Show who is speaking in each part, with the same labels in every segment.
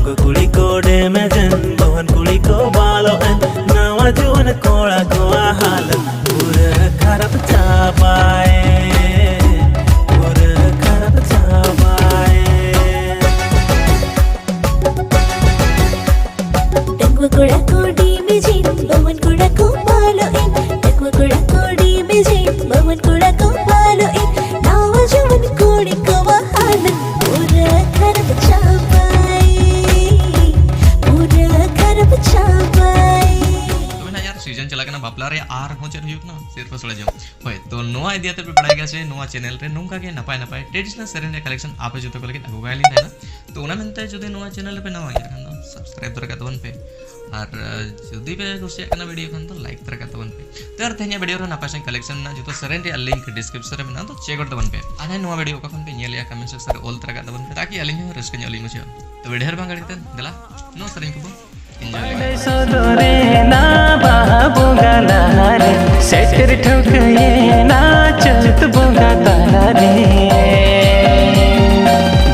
Speaker 1: Tengku kuli ko demejen, bahan kuli ko baloan, nawa juan kola ko ahalan, pura karap capai, pura karap capai.
Speaker 2: Tengku kula ko demejen, bahan kula ko baloan, tengku kula ko demejen, bahan kula ko baloan, nawa juan kuli ko ahalan, pura karap capai, pura karap capai.
Speaker 3: Season चला के ना बापला रे are हो चल hook ना सिर्फ सोला जो होय तो नोआ इदिया ते पढ़ाई गसे नोआ चैनल रे नोंका के नपाय नपाय ट्रेडिशनल सेरेन रे कलेक्शन आपे जतो को लगे अगुगाय लिन है ना तो उना मेनते जदि नोआ चैनल पे नवा यार खान सब्सक्राइब तर का तवन पे और जदि पे कुछ करना वीडियो खान तो लाइक तर का तवन पे तो यार थेनिया वीडियो रे नपाय कलेक्शन ना जतो सेरेन रे लिंक डिस्क्रिप्शन रे मेना तो चेक कर तवन पे आने नोआ वीडियो का खान पे नेल या कमेंट सेक्शन रे ऑल तर का तवन पे ताकि अलिंग हो रस्क न्योली मुझे तो वीडियो रे बांगड़ दला नो सेरेन को
Speaker 1: सदरे ना बाबूगा लहरे सेटर ठोकये ना चलत बोगा तारे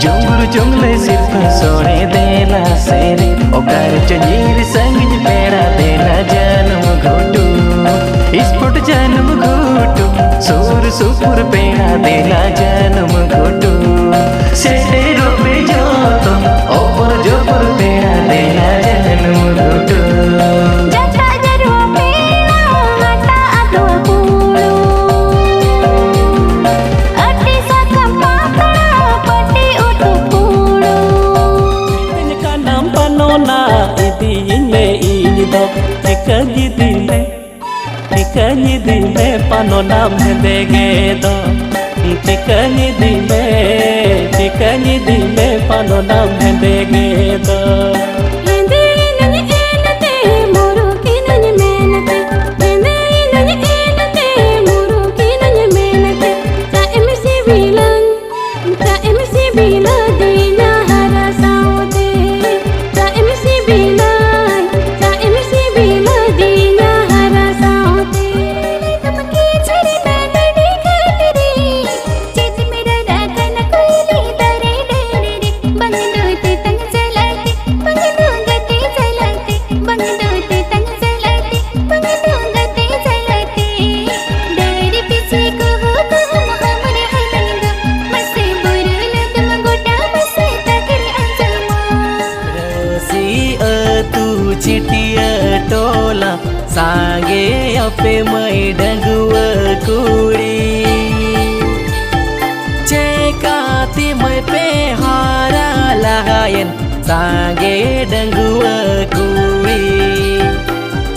Speaker 1: जुंगुर जुंगले सिर्फ सोने देना सेरे ओकार चनीर संग पेड़ा देना जन्म घोटू इस्पुट जन्म घोटू सूर सुपुर पेड़ा देना जन्म घोटू सेटे रोपे जो तुम ओपर जो पर पेड़ा देना जन्म घोटू
Speaker 2: जटा जरुआ पेड़ा हटा अदुआ पूलो अटी सकम पातड़ा पटी उतु पूलो
Speaker 1: इनका नाम पनोना इदी इनमे इनिदो टिकनी दिले पनोना में देगे दो टिकनी दिले पनोना में देगे दो चिटिया टोला सांगे अपे मई डंगुआ कुड़ी चेकाती मई पे हारा लगायन सांगे डंगुआ कुड़ी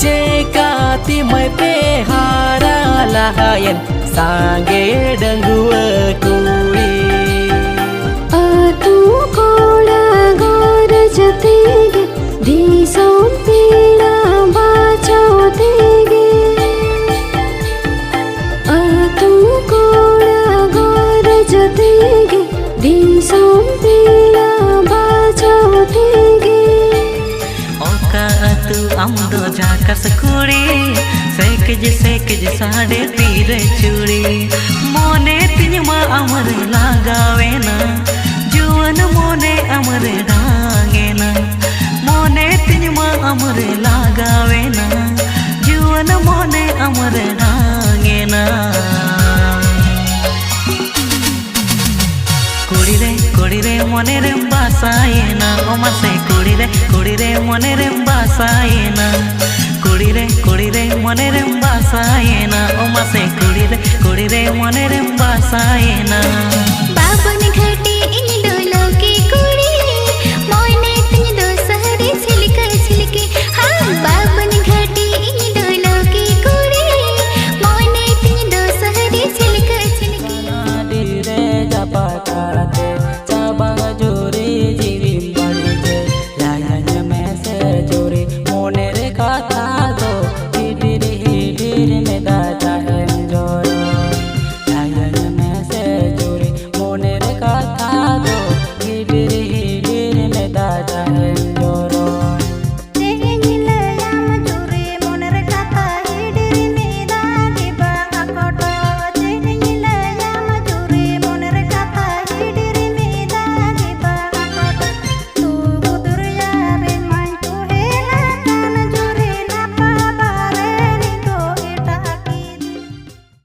Speaker 1: चेकाती मई पे हारा लगायन सांगे डंगुआ कुड़ी
Speaker 2: तू कोला गोर जतेगे दिसों पीड़ा बाचो देगे तू कोला गोर जतेगे दिसों पीड़ा बाचो देगे
Speaker 1: ओका तू अमदो जाकस कुड़ी सेक जे साड़े तीरे चूड़ी मोने तिनमा अमर लगावे ना जुवन मोने अमर डांगे ना मोने तिनमा अमर लगावे ना जुवन मोने अमर डांगे ना कुड़ी रे मोने रे बासाए ना ओमा से कुड़ी रे मोने रे बासाए ना कुड़ी रे मोने रे बासाए ना ओमा से कुड़ी रे मोने रे बासाए ना
Speaker 2: बाबन घटी इन डोलो की कुड़ी मोने तिन दो सहरे छिलके हाँ बाबन घटी इन डोलो की कुड़ी मोने तिन दो सहरे छिलके
Speaker 1: रे जापा काते चाबा जोरे जीवी मरजे लायन में से जोरे मोने रे कथा दो हिडिर में दादा है जोरो लायन में से जोरे मोने रे कथा दो हिडिर में दादा है